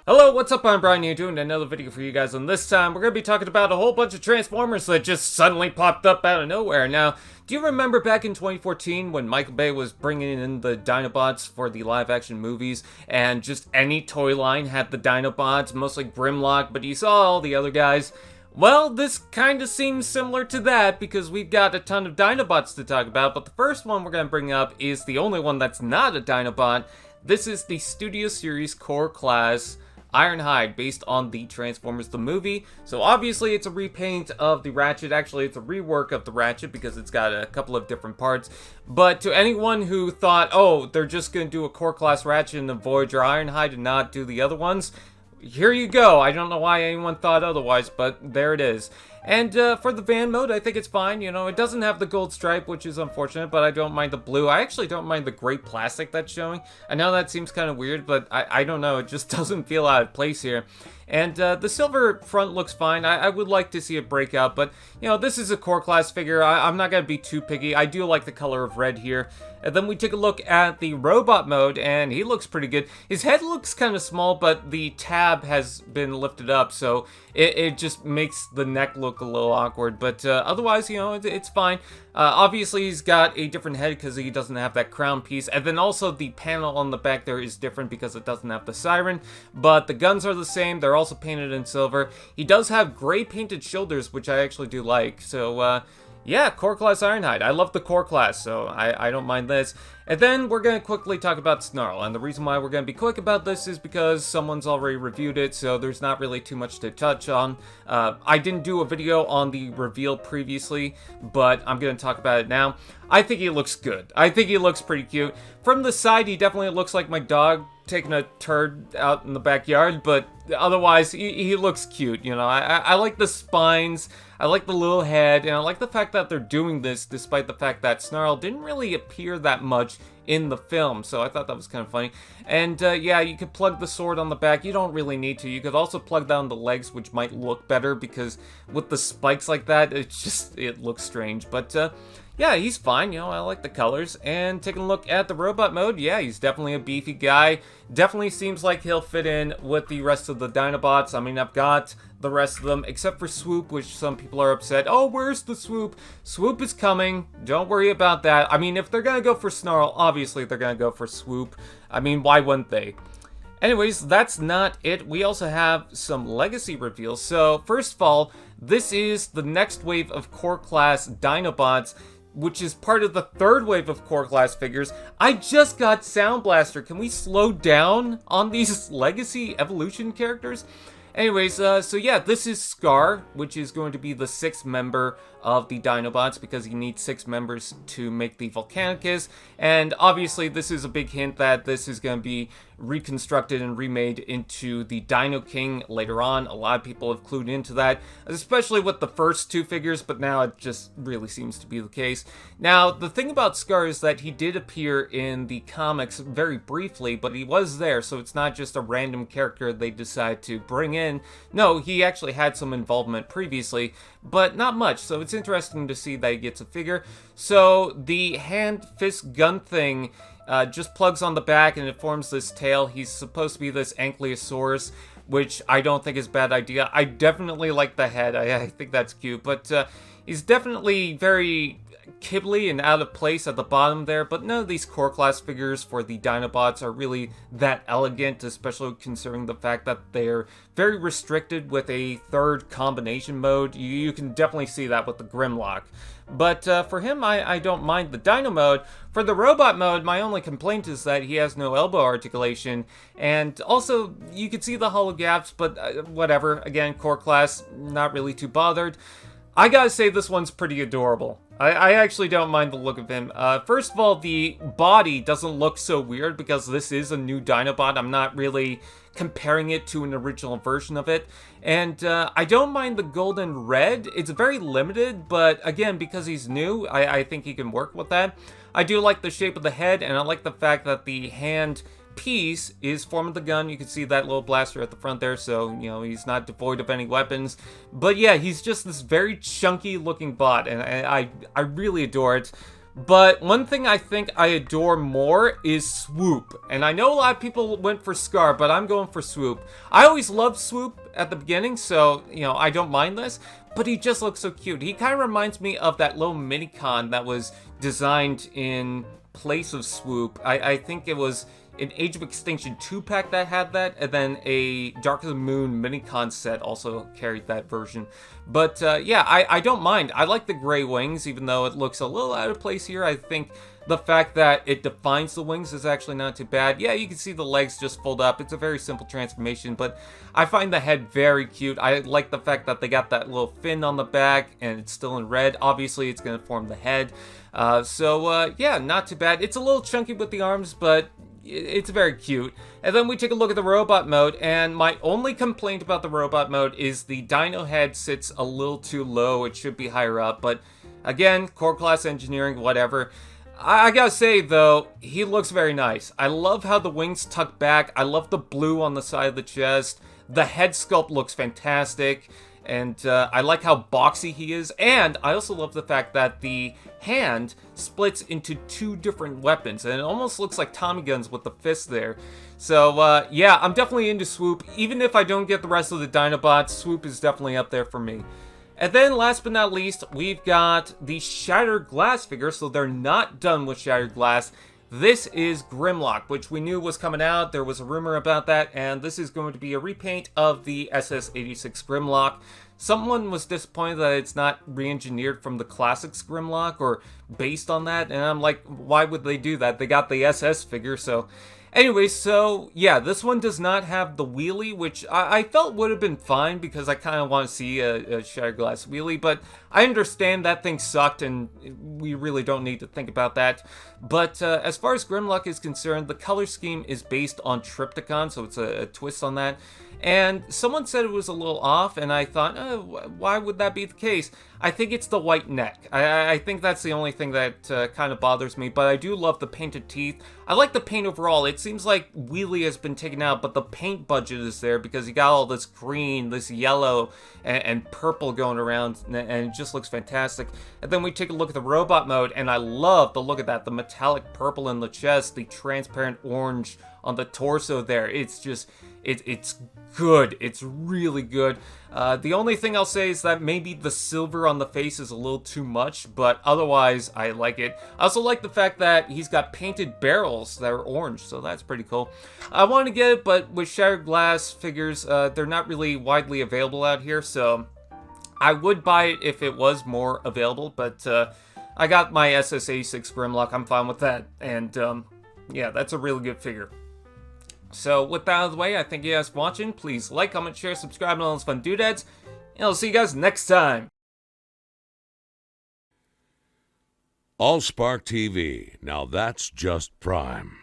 Hello, what's up? I'm Brian here doing another video for you guys, and this time we're going to be talking about a whole bunch of Transformers that just suddenly popped up out of nowhere. Now, do you remember back in 2014 when Michael Bay was bringing in the Dinobots for the live-action movies, and just any toy line had the Dinobots, mostly Grimlock, but you saw all the other guys? Well, this kind of seems similar to that because we've got a ton of Dinobots to talk about, but the first one we're going to bring up is the only one that's not a Dinobot. This is the Studio Series Core Class Ironhide, based on the Transformers the movie. So obviously it's a repaint of the Ratchet. Actually, it's a rework of the Ratchet because it's got a couple of different parts. But to anyone who thought, oh, they're just going to do a Core Class Ratchet and a Voyager Ironhide and not do the other ones, here you go. I don't know why anyone thought otherwise, but there it is. And for the van mode, I think it's fine. You know, it doesn't have the gold stripe, which is unfortunate, but I don't mind the blue. I actually don't mind the gray plastic that's showing. I know that seems kind of weird, but I don't know. It just doesn't feel out of place here. And the silver front looks fine. I would like to see it break out, but, you know, this is a core class figure. I'm not going to be too picky. I do like the color of red here. And then we take a look at the robot mode, and he looks pretty good. His head looks kind of small, but the tab has been lifted up, so it just makes the neck look a little awkward. But otherwise, you know, it's fine. Obviously, he's got a different head because he doesn't have that crown piece. And then also the panel on the back there is different because it doesn't have the siren. But the guns are the same. They're also painted in silver. He does have gray painted shoulders, which I actually do like. So, yeah, Core Class Ironhide. I love the Core Class, so I don't mind this. And then we're going to quickly talk about Snarl, and the reason why we're going to be quick about this is because someone's already reviewed it, so there's not really too much to touch on. I didn't do a video on the reveal previously, but I'm going to talk about it now. I think he looks good. I think he looks pretty cute. From the side, he definitely looks like my dog taking a turd out in the backyard, but otherwise, he looks cute, you know. I like the spines, I like the little head, and I like the fact that they're doing this despite the fact that Snarl didn't really appear that much in the film, so I thought that was kind of funny. And yeah, you could plug the sword on the back. You don't really need to. You could also plug down the legs, which might look better because with the spikes like that, it looks strange. But yeah, he's fine, you know, I like the colors. And taking a look at the robot mode, yeah, he's definitely a beefy guy. Definitely seems like he'll fit in with the rest of the Dinobots. I mean, I've got the rest of them, except for Swoop, which some people are upset. Oh, where's the Swoop? Swoop is coming. Don't worry about that. I mean, if they're gonna go for Snarl, obviously they're gonna go for Swoop. I mean, why wouldn't they? Anyways, that's not it. We also have some legacy reveals. So, first of all, this is the next wave of Core Class Dinobots, which is part of the third wave of Core Class figures. I just got Sound Blaster. Can we slow down on these legacy evolution characters? Anyways, so yeah, this is Scarr, which is going to be the 6th member of the Dinobots because you need 6 members to make the Volcanicus. And obviously, this is a big hint that this is going to be reconstructed and remade into the Dino King later on. A lot of people have clued into that, especially with the first 2 figures, but now it just really seems to be the case. Now, the thing about Scarr is that he did appear in the comics very briefly, but he was there, so it's not just a random character they decide to bring in. No, he actually had some involvement previously, but not much, so it's interesting to see that he gets a figure. So the hand fist gun thing just plugs on the back and it forms this tail. He's supposed to be this Ankylosaurus, which I don't think is a bad idea. I definitely like the head. I think that's cute, but he's definitely very kibbly and out of place at the bottom there, but none of these Core Class figures for the Dinobots are really that elegant, especially considering the fact that they're very restricted with a third combination mode. You can definitely see that with the Grimlock. But for him, I don't mind the Dino mode. For the robot mode, my only complaint is that he has no elbow articulation, and also you can see the hollow gaps, but whatever. Again, Core Class, not really too bothered. I gotta say, this one's pretty adorable. I actually don't mind the look of him. First of all, the body doesn't look so weird because this is a new Dinobot. I'm not really comparing it to an original version of it. And I don't mind the golden red. It's very limited, but again, because he's new, I think he can work with that. I do like the shape of the head, and I like the fact that the hand piece is forming the gun. You can see that little blaster at the front there, so, you know, he's not devoid of any weapons. But yeah, he's just this very chunky looking bot, and I really adore it. But one thing I think I adore more is Swoop. And I know a lot of people went for Scarr, but I'm going for Swoop. I always loved Swoop at the beginning, so, you know, I don't mind this. But he just looks so cute. He kind of reminds me of that little mini-con that was designed in place of Swoop. I think it was an Age of Extinction 2-pack that had that, and then a Dark of the Moon mini-con set also carried that version. But yeah, I don't mind. I like the gray wings, even though it looks a little out of place here. I think the fact that it defines the wings is actually not too bad. Yeah, you can see the legs just fold up. It's a very simple transformation, but I find the head very cute. I like the fact that they got that little fin on the back, and it's still in red. Obviously, it's going to form the head. Yeah, not too bad. It's a little chunky with the arms, but it's very cute. And then we take a look at the robot mode, and my only complaint about the robot mode is the dino head sits a little too low. It should be higher up, but again, core class engineering, whatever. I gotta say, though, he looks very nice. I love how the wings tuck back. I love the blue on the side of the chest. The head sculpt looks fantastic. And I like how boxy he is. And I also love the fact that the hand splits into two different weapons. And it almost looks like Tommy guns with the fist there. So, yeah, I'm definitely into Swoop. Even if I don't get the rest of the Dinobots, Swoop is definitely up there for me. And then, last but not least, we've got the Shattered Glass figure. So they're not done with Shattered Glass. This is Grimlock, which we knew was coming out. There was a rumor about that, and this is going to be a repaint of the SS-86 Grimlock. Someone was disappointed that it's not re-engineered from the classics Grimlock or based on that, and I'm like, why would they do that? They got the SS figure, so... Anyway, so, yeah, this one does not have the wheelie, which I felt would have been fine because I kind of want to see a Shattered Glass wheelie, but I understand that thing sucked and we really don't need to think about that. But as far as Grimlock is concerned, the color scheme is based on Trypticon, so it's a twist on that. And someone said it was a little off, and I thought, why would that be the case? I think it's the white neck. I think that's the only thing that kind of bothers me, but I do love the painted teeth. I like the paint overall. It seems like wheelie has been taken out, but the paint budget is there because you got all this green, this yellow, and purple going around, and it just looks fantastic. And then we take a look at the robot mode, and I love the look of that. The metallic purple in the chest, the transparent orange on the torso there. It's just... It's good. It's really good. The only thing I'll say is that maybe the silver on the face is a little too much, but otherwise, I like it. I also like the fact that he's got painted barrels that are orange, so that's pretty cool. I want to get it, but with Shattered Glass figures, they're not really widely available out here, so I would buy it if it was more available, but I got my SS-86 Grimlock. I'm fine with that, and yeah, that's a really good figure. So, with that out of the way, I thank you guys for watching. Please like, comment, share, subscribe, and all those fun doodads. And I'll see you guys next time. AllSpark TV. Now that's just prime.